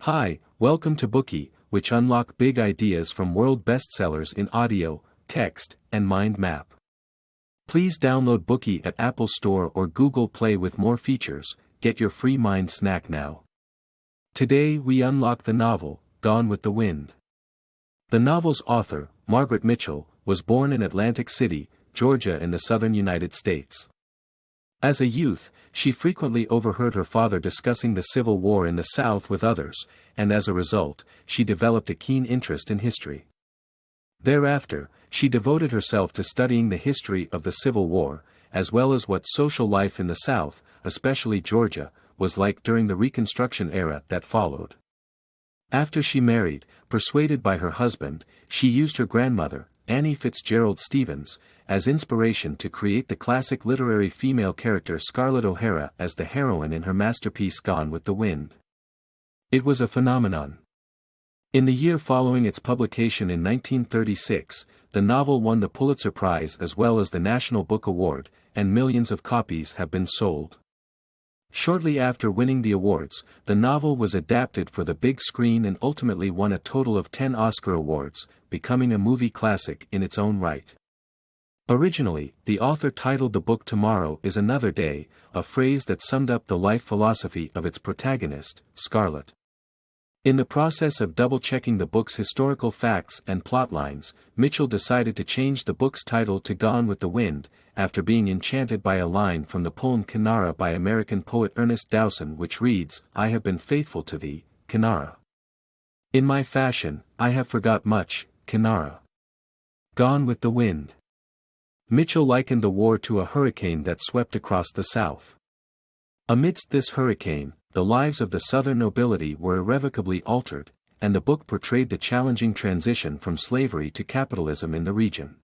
Hi, welcome to Bookey, which unlock big ideas from world bestsellers in audio, text, and mind map. Please download Bookey at Apple Store or Google Play with more features. Get your free mind snack now. Today we unlock the novel, Gone with the Wind. The novel's author, Margaret Mitchell, was born in Atlantic City, Georgia in the southern United States. As a youth, she frequently overheard her father discussing the Civil War in the South with others, and as a result, she developed a keen interest in history. Thereafter, she devoted herself to studying the history of the Civil War, as well as what social life in the South, especially Georgia, was like during the Reconstruction era that followed. After she married, persuaded by her husband, she used her grandmother, Annie Fitzgerald Stephens, as inspiration to create the classic literary female character Scarlett O'Hara as the heroine in her masterpiece Gone with the Wind. It was a phenomenon. In the year following its publication in 1936, the novel won the Pulitzer Prize as well as the National Book Award, and millions of copies have been sold. Shortly after winning the awards, the novel was adapted for the big screen and ultimately won a total of 10 Oscar awards, becoming a movie classic in its own right. Originally, the author titled the book Tomorrow is Another Day, a phrase that summed up the life philosophy of its protagonist, Scarlett. In the process of double-checking the book's historical facts and plotlines, Mitchell decided to change the book's title to Gone with the Wind, after being enchanted by a line from the poem Cynara by American poet Ernest Dowson which reads, "I have been faithful to thee, Cynara. In my fashion, I have forgot much, Cynara. Gone with the wind." Mitchell likened the war to a hurricane that swept across the South. Amidst this hurricane, the lives of the Southern nobility were irrevocably altered, and the book portrayed the challenging transition from slavery to capitalism in the region.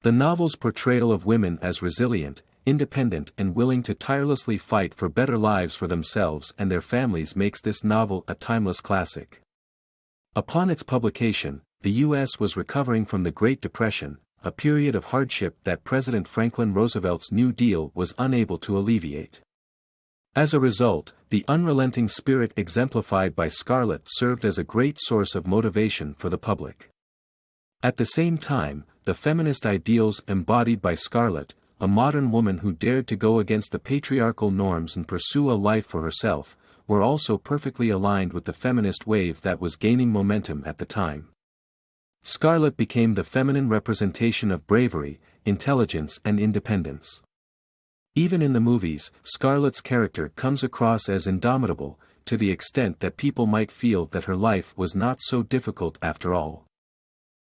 The novel's portrayal of women as resilient, independent and willing to tirelessly fight for better lives for themselves and their families makes this novel a timeless classic. Upon its publication, the U.S. was recovering from the Great Depression, a period of hardship that President Franklin Roosevelt's New Deal was unable to alleviate. As a result, the unrelenting spirit exemplified by Scarlett served as a great source of motivation for the public. At the same time, the feminist ideals embodied by Scarlett, a modern woman who dared to go against the patriarchal norms and pursue a life for herself, were also perfectly aligned with the feminist wave that was gaining momentum at the time. Scarlett became the feminine representation of bravery, intelligence and independence. Even in the movies, Scarlett's character comes across as indomitable, to the extent that people might feel that her life was not so difficult after all.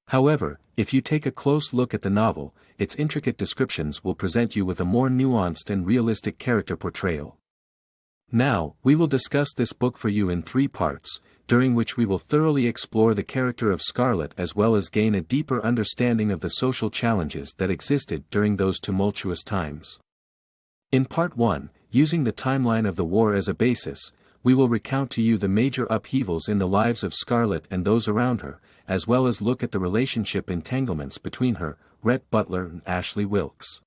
However, if you take a close look at the novel, its intricate descriptions will present you with a more nuanced and realistic character portrayal. Now, we will discuss this book for you in 3 parts, during which we will thoroughly explore the character of Scarlett as well as gain a deeper understanding of the social challenges that existed during those tumultuous times. In Part 1, using the timeline of the war as a basis, we will recount to you the major upheavals in the lives of Scarlett and those around her, as well as look at the relationship entanglements between her, Rhett, Butler and Ashley Wilkes.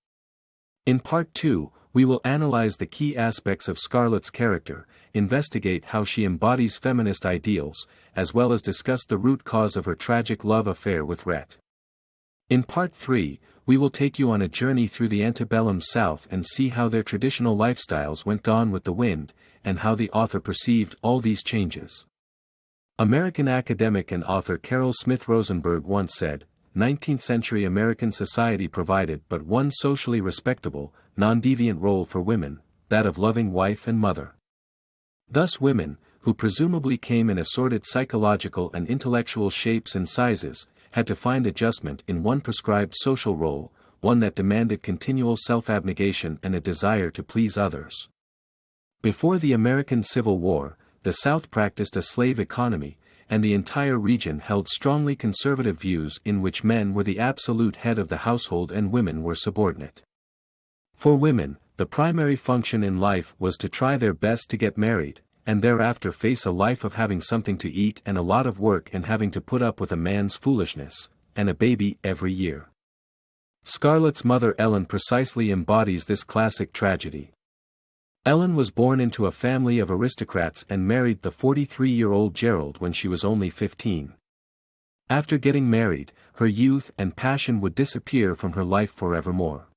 In Part 2, we will analyze the key aspects of Scarlett's character, investigate how she embodies feminist ideals, as well as discuss the root cause of her tragic love affair with Rhett. In Part 3, we will take you on a journey through the antebellum South and see how their traditional lifestyles went gone with the wind, and how the author perceived all these changes. American academic and author Carol Smith Rosenberg once said, 19th-century American society provided but one socially respectable, non-deviant role for women, that of loving wife and mother. Thus women, who presumably came in assorted psychological and intellectual shapes and sizes, had to find adjustment in one prescribed social role, one that demanded continual self-abnegation and a desire to please others. Before the American Civil War, the South practiced a slave economy, and the entire region held strongly conservative views in which men were the absolute head of the household and women were subordinate. For women, the primary function in life was to try their best to get married, and thereafter face a life of having something to eat and a lot of work and having to put up with a man's foolishness, and a baby every year. Scarlett's mother Ellen precisely embodies this classic tragedy. Ellen was born into a family of aristocrats and married the 43-year-old Gerald when she was only 15. After getting married, her youth and passion would disappear from her life forevermore.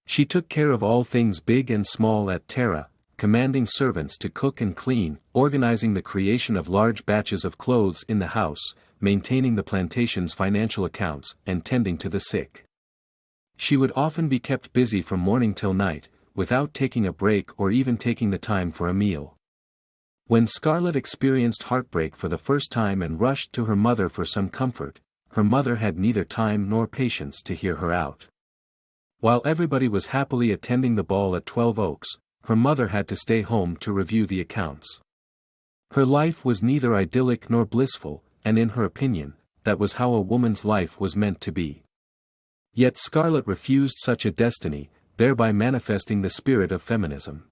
She took care of all things big and small at Tara, commanding servants to cook and clean, organizing the creation of large batches of clothes in the house, maintaining the plantation's financial accounts, and tending to the sick. She would often be kept busy from morning till night, without taking a break or even taking the time for a meal. When Scarlett experienced heartbreak for the first time and rushed to her mother for some comfort, her mother had neither time nor patience to hear her out. While everybody was happily attending the ball at 12 Oaks, her mother had to stay home to review the accounts. Her life was neither idyllic nor blissful, and in her opinion, that was how a woman's life was meant to be. Yet Scarlett refused such a destiny, thereby manifesting the spirit of feminism.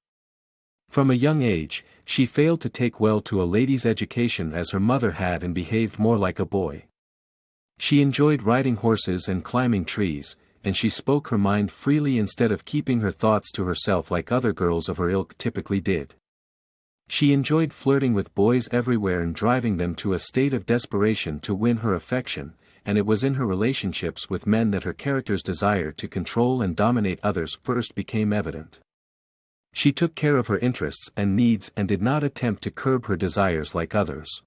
From a young age, she failed to take well to a lady's education as her mother had and behaved more like a boy. She enjoyed riding horses and climbing trees, and she spoke her mind freely instead of keeping her thoughts to herself like other girls of her ilk typically did. She enjoyed flirting with boys everywhere and driving them to a state of desperation to win her affection, and it was in her relationships with men that her character's desire to control and dominate others first became evident. She took care of her interests and needs and did not attempt to curb her desires like others.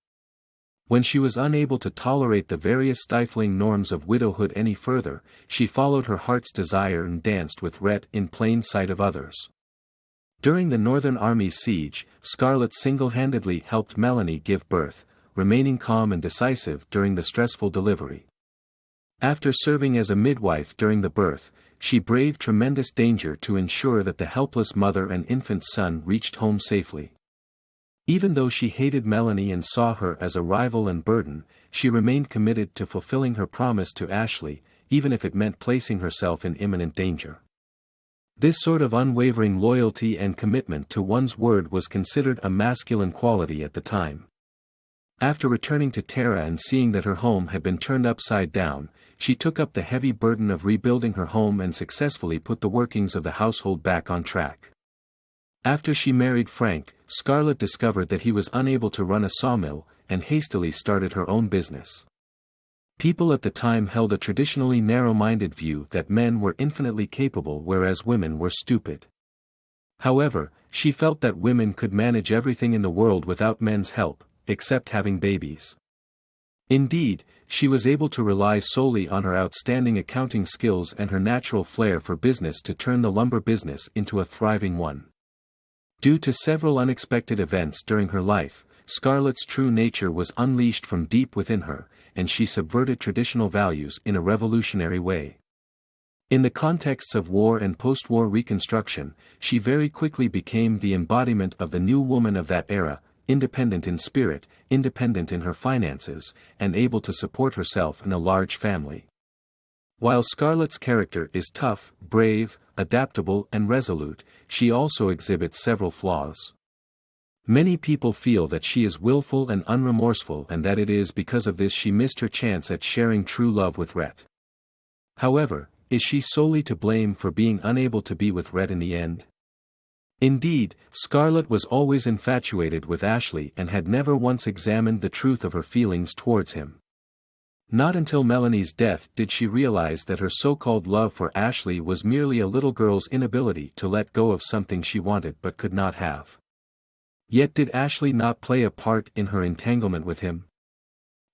When she was unable to tolerate the various stifling norms of widowhood any further, she followed her heart's desire and danced with Rhett in plain sight of others. During the Northern Army's siege, Scarlett single-handedly helped Melanie give birth, remaining calm and decisive during the stressful delivery. After serving as a midwife during the birth, she braved tremendous danger to ensure that the helpless mother and infant son reached home safely. Even though she hated Melanie and saw her as a rival and burden, she remained committed to fulfilling her promise to Ashley, even if it meant placing herself in imminent danger. This sort of unwavering loyalty and commitment to one's word was considered a masculine quality at the time. After returning to Tara and seeing that her home had been turned upside down, she took up the heavy burden of rebuilding her home and successfully put the workings of the household back on track. After she married Frank, Scarlett discovered that he was unable to run a sawmill, and hastily started her own business. People at the time held a traditionally narrow-minded view that men were infinitely capable whereas women were stupid. However, she felt that women could manage everything in the world without men's help, except having babies. Indeed, she was able to rely solely on her outstanding accounting skills and her natural flair for business to turn the lumber business into a thriving one. Due to several unexpected events during her life, Scarlett's true nature was unleashed from deep within her, and she subverted traditional values in a revolutionary way. In the contexts of war and post-war Reconstruction, she very quickly became the embodiment of the new woman of that era, independent in spirit, independent in her finances, and able to support herself and a large family. While Scarlett's character is tough, brave, adaptable and resolute, she also exhibits several flaws. Many people feel that she is willful and unremorseful and that it is because of this she missed her chance at sharing true love with Rhett. However, is she solely to blame for being unable to be with Rhett in the end? Indeed, Scarlett was always infatuated with Ashley and had never once examined the truth of her feelings towards him. Not until Melanie's death did she realize that her so-called love for Ashley was merely a little girl's inability to let go of something she wanted but could not have. Yet did Ashley not play a part in her entanglement with him?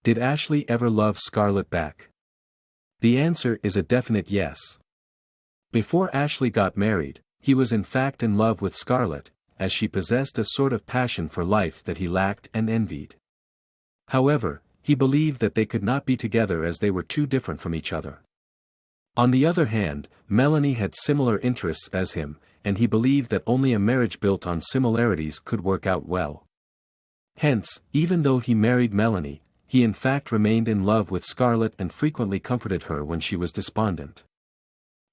Did Ashley ever love Scarlett back? The answer is a definite yes. Before Ashley got married, he was in fact in love with Scarlett, as she possessed a sort of passion for life that he lacked and envied. However, he believed that they could not be together as they were too different from each other. On the other hand, Melanie had similar interests as him, and he believed that only a marriage built on similarities could work out well. Hence, even though he married Melanie, he in fact remained in love with Scarlett and frequently comforted her when she was despondent.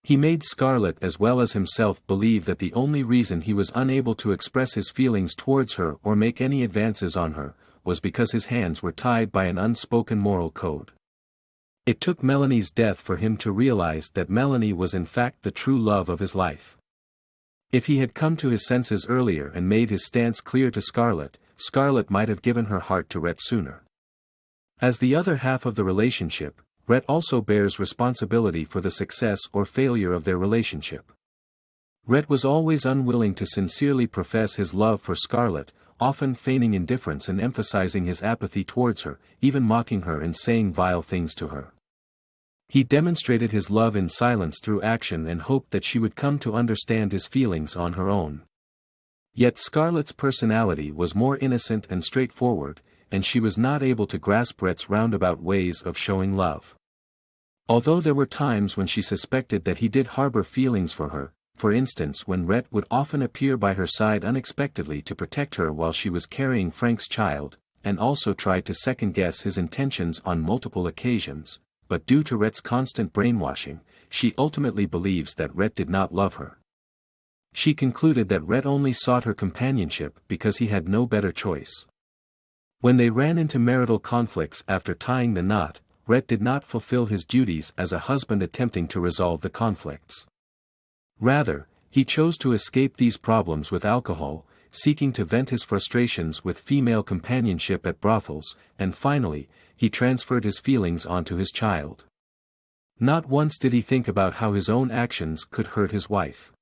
He made Scarlett as well as himself believe that the only reason he was unable to express his feelings towards her or make any advances on her, was because his hands were tied by an unspoken moral code. It took Melanie's death for him to realize that Melanie was in fact the true love of his life. If he had come to his senses earlier and made his stance clear to Scarlett, Scarlett might have given her heart to Rhett sooner. As the other half of the relationship, Rhett also bears responsibility for the success or failure of their relationship. Rhett was always unwilling to sincerely profess his love for Scarlett, often feigning indifference and emphasizing his apathy towards her, even mocking her and saying vile things to her. He demonstrated his love in silence through action and hoped that she would come to understand his feelings on her own. Yet Scarlett's personality was more innocent and straightforward, and she was not able to grasp Rhett's roundabout ways of showing love. Although there were times when she suspected that he did harbor feelings for her, for instance when Rhett would often appear by her side unexpectedly to protect her while she was carrying Frank's child, and also tried to second-guess his intentions on multiple occasions, but due to Rhett's constant brainwashing, she ultimately believes that Rhett did not love her. She concluded that Rhett only sought her companionship because he had no better choice. When they ran into marital conflicts after tying the knot, Rhett did not fulfill his duties as a husband attempting to resolve the conflicts. Rather, he chose to escape these problems with alcohol, seeking to vent his frustrations with female companionship at brothels, and finally, he transferred his feelings onto his child. Not once did he think about how his own actions could hurt his wife.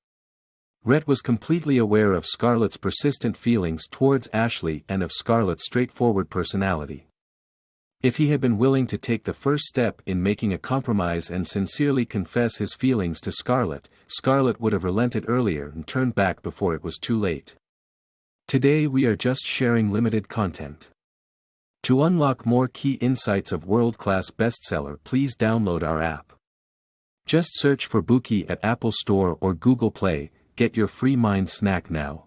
Rhett was completely aware of Scarlett's persistent feelings towards Ashley and of Scarlett's straightforward personality. If he had been willing to take the first step in making a compromise and sincerely confess his feelings to Scarlett, Scarlett would have relented earlier and turned back before it was too late. Today we are just sharing limited content. To unlock more key insights of world-class bestseller, please download our app. Just search for Bookey at Apple Store or Google Play. Get your free mind snack now.